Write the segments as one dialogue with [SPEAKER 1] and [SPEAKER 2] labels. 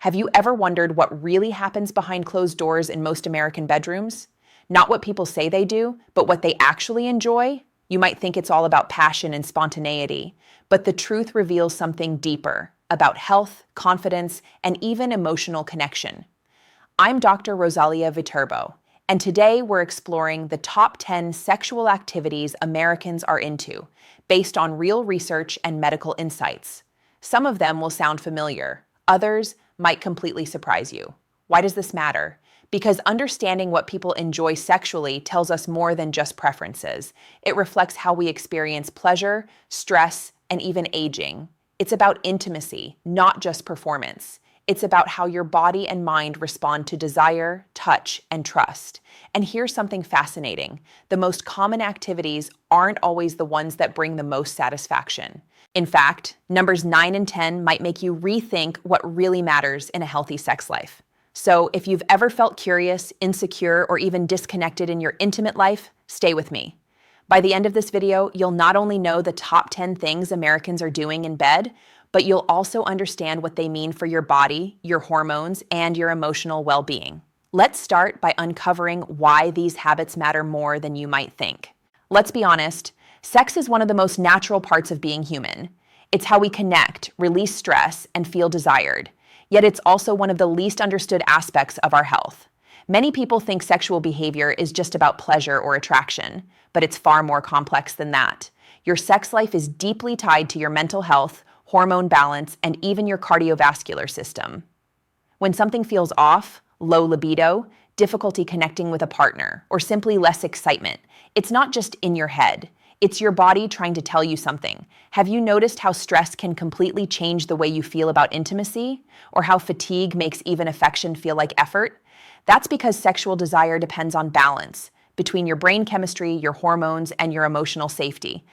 [SPEAKER 1] Have you ever wondered what really happens behind closed doors in most American bedrooms? Not what people say they do, but what they actually enjoy? You might think it's all about passion and spontaneity, but the truth reveals something deeper about health, confidence, and even emotional connection. I'm Dr. Rosalia Viterbo, and today we're exploring the top 10 sexual activities Americans are into, based on real research and medical insights. Some of them will sound familiar, others might completely surprise you. Why does this matter? Because understanding what people enjoy sexually tells us more than just preferences. It reflects how we experience pleasure, stress, and even aging. It's about intimacy, not just performance. It's about how your body and mind respond to desire, touch, and trust. And here's something fascinating. The most common activities aren't always the ones that bring the most satisfaction. In fact, numbers 9 and 10 might make you rethink what really matters in a healthy sex life. So if you've ever felt curious, insecure, or even disconnected in your intimate life, stay with me. By the end of this video, you'll not only know the top 10 things Americans are doing in bed, but you'll also understand what they mean for your body, your hormones, and your emotional well-being. Let's start by uncovering why these habits matter more than you might think. Let's be honest, sex is one of the most natural parts of being human. It's how we connect, release stress, and feel desired. Yet it's also one of the least understood aspects of our health. Many people think sexual behavior is just about pleasure or attraction, but it's far more complex than that. Your sex life is deeply tied to your mental health, hormone balance, and even your cardiovascular system. When something feels off, low libido, difficulty connecting with a partner, or simply less excitement, it's not just in your head. It's your body trying to tell you something. Have you noticed how stress can completely change the way you feel about intimacy? Or how fatigue makes even affection feel like effort? That's because sexual desire depends on balance between your brain chemistry, your hormones, and your emotional safety.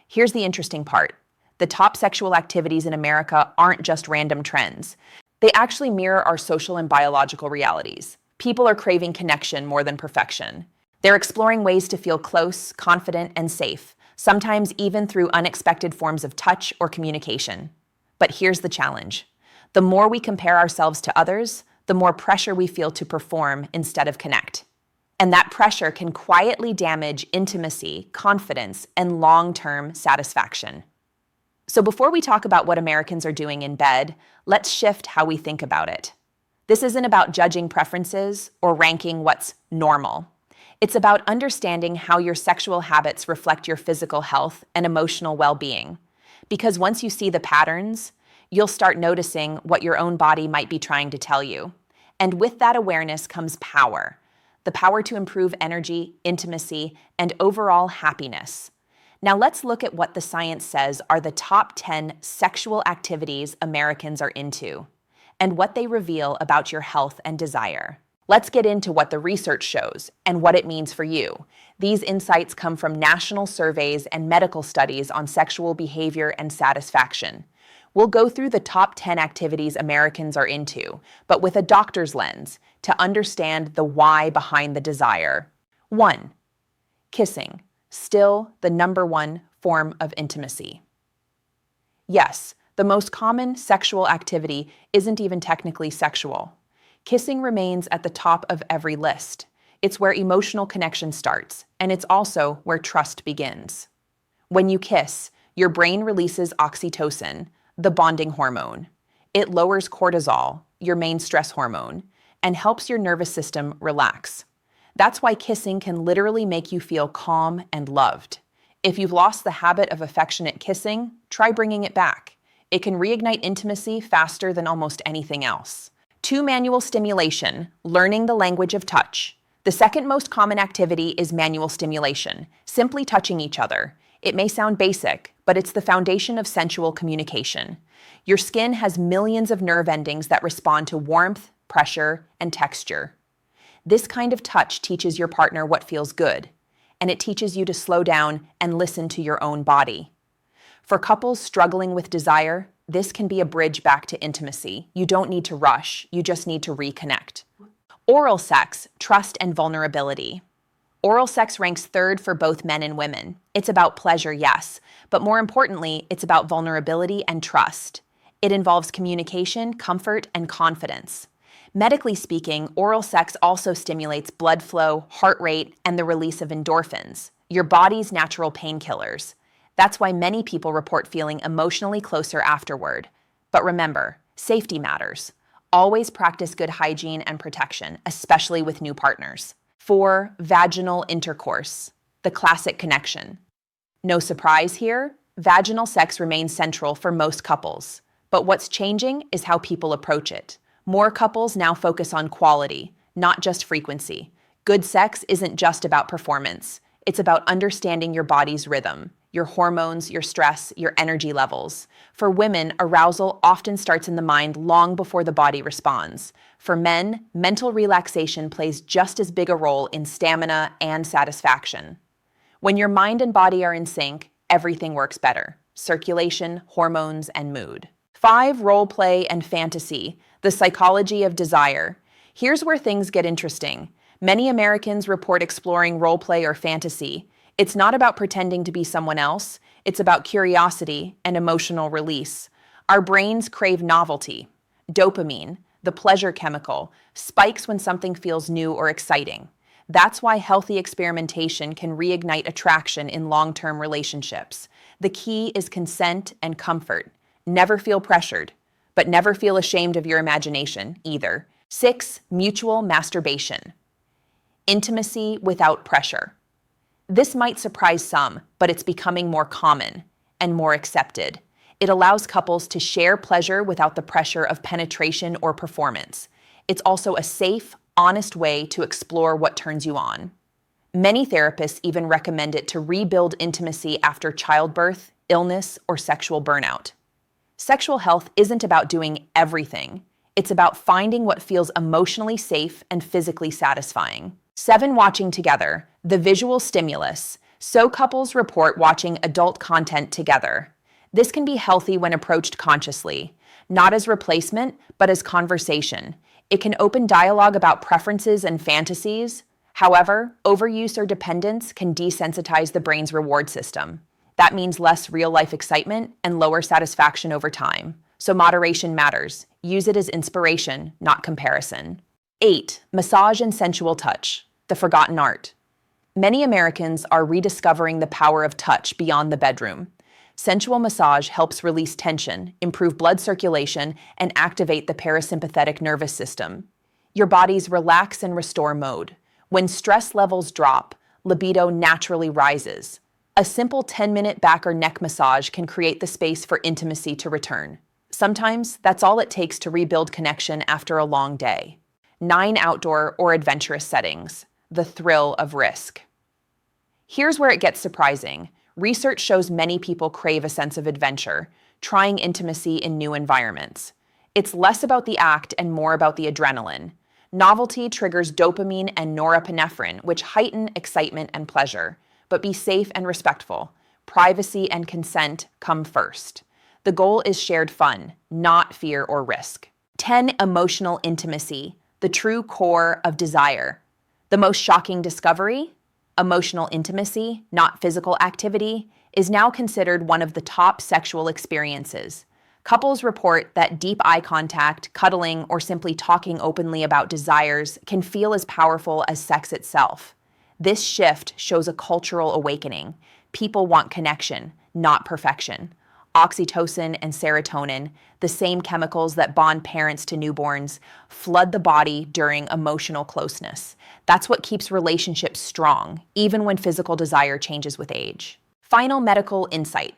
[SPEAKER 1] Here's the interesting part. The top sexual activities in America aren't just random trends. They actually mirror our social and biological realities. People are craving connection more than perfection. They're exploring ways to feel close, confident, and safe, sometimes even through unexpected forms of touch or communication. But here's the challenge. The more we compare ourselves to others, the more pressure we feel to perform instead of connect. And that pressure can quietly damage intimacy, confidence, and long-term satisfaction. So before we talk about what Americans are doing in bed, let's shift how we think about it. This isn't about judging preferences or ranking what's normal. It's about understanding how your sexual habits reflect your physical health and emotional well-being. Because once you see the patterns, you'll start noticing what your own body might be trying to tell you. And with that awareness comes power. The power to improve energy, intimacy, and overall happiness. Now let's look at what the science says are the top 10 sexual activities Americans are into, and what they reveal about your health and desire. Let's get into what the research shows and what it means for you. These insights come from national surveys and medical studies on sexual behavior and satisfaction. We'll go through the top 10 activities Americans are into, but with a doctor's lens to understand the why behind the desire. 1. Kissing. Still the number one form of intimacy. Yes, the most common sexual activity isn't even technically sexual. Kissing remains at the top of every list. It's where emotional connection starts, and it's also where trust begins. When you kiss, your brain releases oxytocin, the bonding hormone. It lowers cortisol, your main stress hormone, and helps your nervous system relax. That's why kissing can literally make you feel calm and loved. If you've lost the habit of affectionate kissing, try bringing it back. It can reignite intimacy faster than almost anything else. 2. Manual stimulation, learning the language of touch. The second most common activity is manual stimulation, simply touching each other. It may sound basic, but it's the foundation of sensual communication. Your skin has millions of nerve endings that respond to warmth, pressure, and texture. This kind of touch teaches your partner what feels good, and it teaches you to slow down and listen to your own body. For couples struggling with desire, this can be a bridge back to intimacy. You don't need to rush, you just need to reconnect. Oral sex, trust and vulnerability. Oral sex ranks third for both men and women. It's about pleasure, yes, but more importantly, it's about vulnerability and trust. It involves communication, comfort, and confidence. Medically speaking, oral sex also stimulates blood flow, heart rate, and the release of endorphins, your body's natural painkillers. That's why many people report feeling emotionally closer afterward. But remember, safety matters. Always practice good hygiene and protection, especially with new partners. 4. Vaginal intercourse, the classic connection. No surprise here, vaginal sex remains central for most couples. But what's changing is how people approach it. More couples now focus on quality, not just frequency. Good sex isn't just about performance. It's about understanding your body's rhythm, your hormones, your stress, your energy levels. For women, arousal often starts in the mind long before the body responds. For men, mental relaxation plays just as big a role in stamina and satisfaction. When your mind and body are in sync, everything works better. Circulation, hormones, and mood. 5. Role play and fantasy, the psychology of desire. Here's where things get interesting. Many Americans report exploring role play or fantasy. It's not about pretending to be someone else. It's about curiosity and emotional release. Our brains crave novelty. Dopamine, the pleasure chemical, spikes when something feels new or exciting. That's why healthy experimentation can reignite attraction in long-term relationships. The key is consent and comfort. Never feel pressured, but never feel ashamed of your imagination either. 6. Mutual masturbation. Intimacy without pressure. This might surprise some, but it's becoming more common and more accepted. It allows couples to share pleasure without the pressure of penetration or performance. It's also a safe, honest way to explore what turns you on. Many therapists even recommend it to rebuild intimacy after childbirth, illness, or sexual burnout. Sexual health isn't about doing everything. It's about finding what feels emotionally safe and physically satisfying. 7. Watching together, the visual stimulus. So couples report watching adult content together. This can be healthy when approached consciously, not as replacement, but as conversation. It can open dialogue about preferences and fantasies. However, overuse or dependence can desensitize the brain's reward system. That means less real-life excitement and lower satisfaction over time. So moderation matters. Use it as inspiration, not comparison. 8. Massage and sensual touch, the forgotten art. Many Americans are rediscovering the power of touch beyond the bedroom. Sensual massage helps release tension, improve blood circulation, and activate the parasympathetic nervous system. Your body's relax and restore mode. When stress levels drop, libido naturally rises. A simple 10-minute back or neck massage can create the space for intimacy to return. Sometimes that's all it takes to rebuild connection after a long day. 9. Outdoor or adventurous settings, the thrill of risk. Here's where it gets surprising. Research shows many people crave a sense of adventure, trying intimacy in new environments. It's less about the act and more about the adrenaline. Novelty triggers dopamine and norepinephrine, which heighten excitement and pleasure. But be safe and respectful. Privacy and consent come first. The goal is shared fun, not fear or risk. 10. Emotional intimacy, the true core of desire. The most shocking discovery? Emotional intimacy, not physical activity, is now considered one of the top sexual experiences. Couples report that deep eye contact, cuddling, or simply talking openly about desires can feel as powerful as sex itself. This shift shows a cultural awakening. People want connection, not perfection. Oxytocin and serotonin, the same chemicals that bond parents to newborns, flood the body during emotional closeness. That's what keeps relationships strong, even when physical desire changes with age. Final medical insight.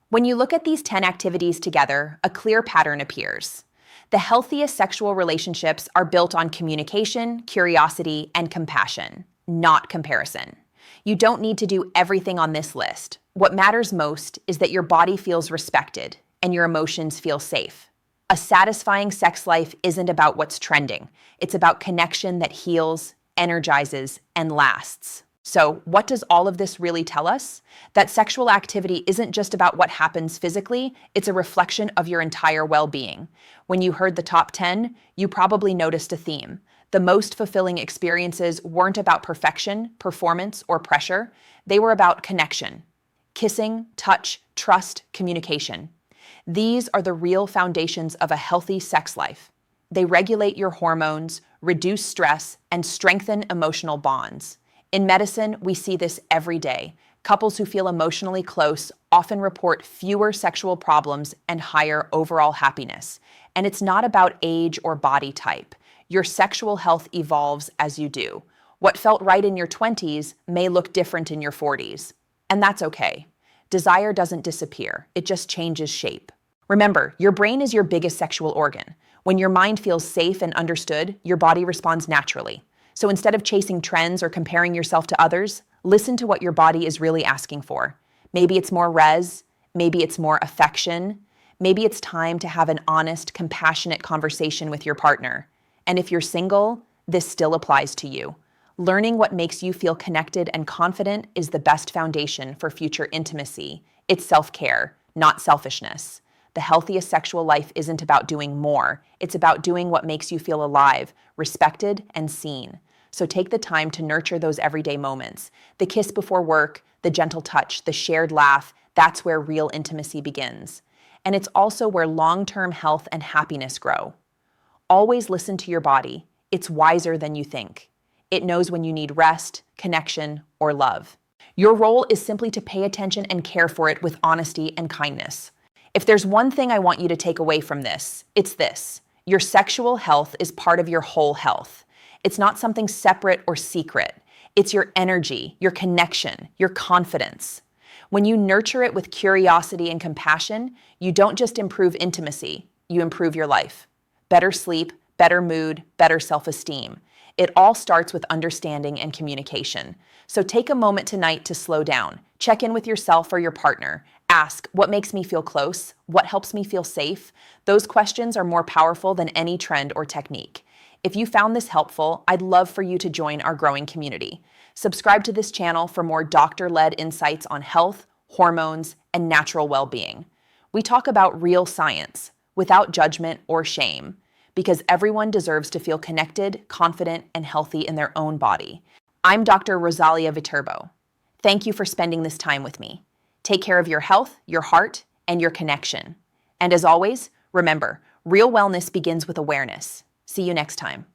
[SPEAKER 1] When you look at these 10 activities together, a clear pattern appears. The healthiest sexual relationships are built on communication, curiosity, and compassion, not comparison. You don't need to do everything on this list. What matters most is that your body feels respected and your emotions feel safe. A satisfying sex life isn't about what's trending. It's about connection that heals, energizes, and lasts. So, what does all of this really tell us? That sexual activity isn't just about what happens physically, it's a reflection of your entire well-being. When you heard the top 10, you probably noticed a theme. The most fulfilling experiences weren't about perfection, performance, or pressure. They were about connection. Kissing, touch, trust, communication. These are the real foundations of a healthy sex life. They regulate your hormones, reduce stress, and strengthen emotional bonds. In medicine, we see this every day. Couples who feel emotionally close often report fewer sexual problems and higher overall happiness. And it's not about age or body type. Your sexual health evolves as you do. What felt right in your 20s may look different in your 40s. And that's okay. Desire doesn't disappear, it just changes shape. Remember, your brain is your biggest sexual organ. When your mind feels safe and understood, your body responds naturally. So instead of chasing trends or comparing yourself to others, listen to what your body is really asking for. Maybe it's more res, maybe it's more affection, maybe it's time to have an honest, compassionate conversation with your partner. And if you're single, this still applies to you. Learning what makes you feel connected and confident is the best foundation for future intimacy. It's self-care, not selfishness. The healthiest sexual life isn't about doing more. It's about doing what makes you feel alive, respected, and seen. So take the time to nurture those everyday moments. The kiss before work, the gentle touch, the shared laugh, that's where real intimacy begins. And it's also where long-term health and happiness grow. Always listen to your body. It's wiser than you think. It knows when you need rest, connection, or love. Your role is simply to pay attention and care for it with honesty and kindness. If there's one thing I want you to take away from this, it's this. Your sexual health is part of your whole health. It's not something separate or secret. It's your energy, your connection, your confidence. When you nurture it with curiosity and compassion, you don't just improve intimacy, you improve your life. Better sleep, better mood, better self-esteem. It all starts with understanding and communication. So take a moment tonight to slow down. Check in with yourself or your partner. Ask, what makes me feel close? What helps me feel safe? Those questions are more powerful than any trend or technique. If you found this helpful, I'd love for you to join our growing community. Subscribe to this channel for more doctor-led insights on health, hormones, and natural well-being. We talk about real science, without judgment or shame, because everyone deserves to feel connected, confident, and healthy in their own body. I'm Dr. Rosalia Viterbo. Thank you for spending this time with me. Take care of your health, your heart, and your connection. And as always, remember, real wellness begins with awareness. See you next time.